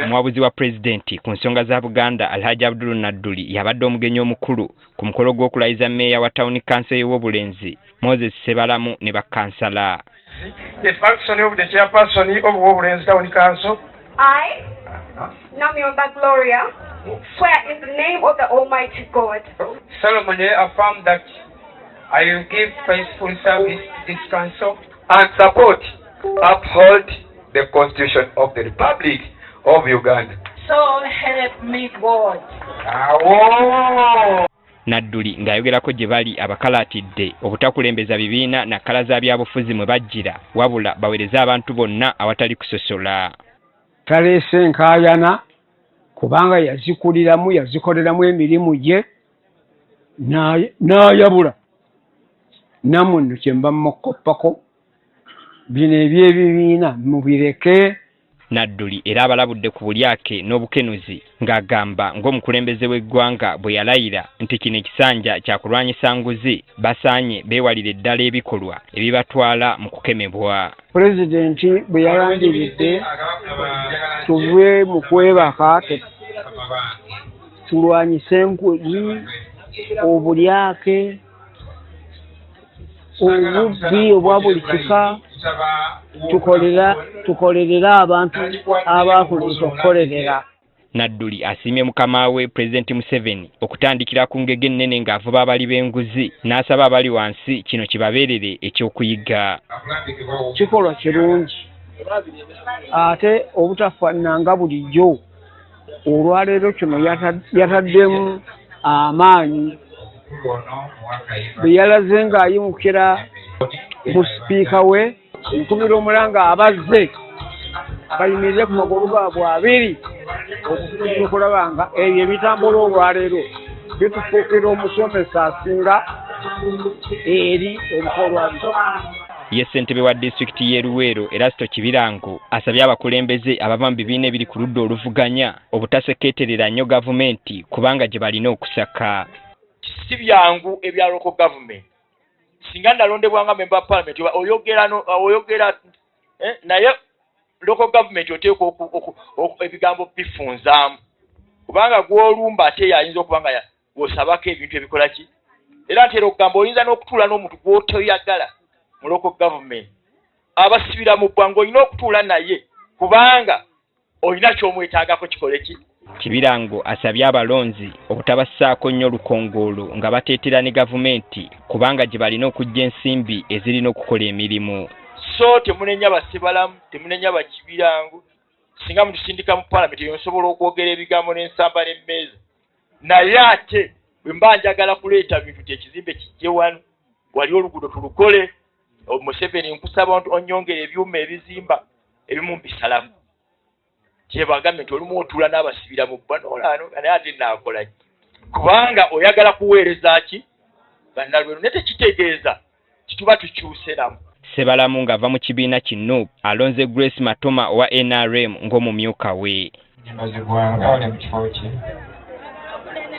Omwabuzi wa pulezidenti ku nsonga za Buganda Alhaji Abdul Nadduli yabadde omugenyi omukulu ku mukolo gw'okulayiza mmeeya wa Town Council y'Obulenzi Moses Sebalamu ne bakkansala. The function of the chairperson of Obulenzi Town Council. I, Namyomba Gloria, swear in the name of the Almighty God. Solemnly affirm that I will give faithful service to this council and support, uphold the Constitution of the Republic of Uganda. So help me God. Nadduli ng'ayogerako gye bali abakalaatidde obutakulembeza bibiina na kkala za byabufuzi mwe bajjira wabula baweereza abantu bonna awatali kusosola. Taleese enkaayana kubanga yazikuliramu yazikoleramu emirimu gye n'ayabula nammwe nno kye mba mmukoppako bino ebyebibiina mubireke. Nadduli era abalabudde ku bulyake n'obukenuzi ng'agamba ng'omukulembeze w'eggwanga bwe yalayira nti kino ekisanja kya kulwanyisa nguzi basaanye beewalire ddala ebikolwa ebibatwala mu kukemebwa. Pulezidenti bwe yalangiridde tuve mu kwebaka tulwanyise enguzi, obulyake, obubbi obwa buli kika, tukolerera abantu abakulisa okukolerera. Nadduli asiimye mukama we Pulezidenti Museveni okutandikira ku ngege ennene ng'avuba abali b'enguzi n'asaba abali wansi kino kibabeerere ekyokuyiga. Kikolwa kirungi ate obutafaananga bulijjo. Olwaleero kino yataddemu amaanyi bwe yalaze ng'ayimukira mu sipiika we nkubira omulanga abazze bayimirire ku magulu gaabwe abiri okutuusa okulaba nga ebyo ebitambula olwaleero bitufuukira omusomesa asinga eri ebikolwa byo. Ye ssentebe wa disitulikiti y'e Luweero Erasto Kibirango asabye abakulembeze abava mu bibiina ebiri ku ludda oluvuganya obutasekeeterera nnyo gavumenti kubanga gye balina okusaka. Si byangu ebya local government. Singa nalondebwanga member parliament oyogera naye local government oteekwa ebigambo bifunzaamu kubanga gw'olumba ate yayinza okubanga gw'osabako ebintu ebikola ki era ntera okugamba oyinza n'okutuula n'omuntu gw'otoyagala mu local government abasibira mu bbwanga olina okutuula naye kubanga olina ky'omwetaagako kikole ki. Kibirango asabye abalonzi obutabassaako nnyo lukongoolo nga bateetera ne gavumenti kubanga gye balina okujja ensimbi ezirina okukola emirimu. So temunenya Basebalamu, temunenya Bakibirango, singa mutusindika mu parliament eyo nsobola okwogera ebigambo n'ensamba n'emmeeza. Naye ate bwe mba njagala kuleeta bintu kyekizimbe kijje wano wali oluguudo tulukole Museveni nkusaba onyongera ebyuma ebizimba ebimu mbisalamu. Gavumenti olumu otuula n'abasibira mu bbanoolaano naye ate naakola kubanga oyagala kuweereza ki bannalwero ne tekitegeeza kituba tukyuseramu. Sebalamu ng'ava mu kibiina kino alonze Grace Matoma owa NRM ng'omumyuka we.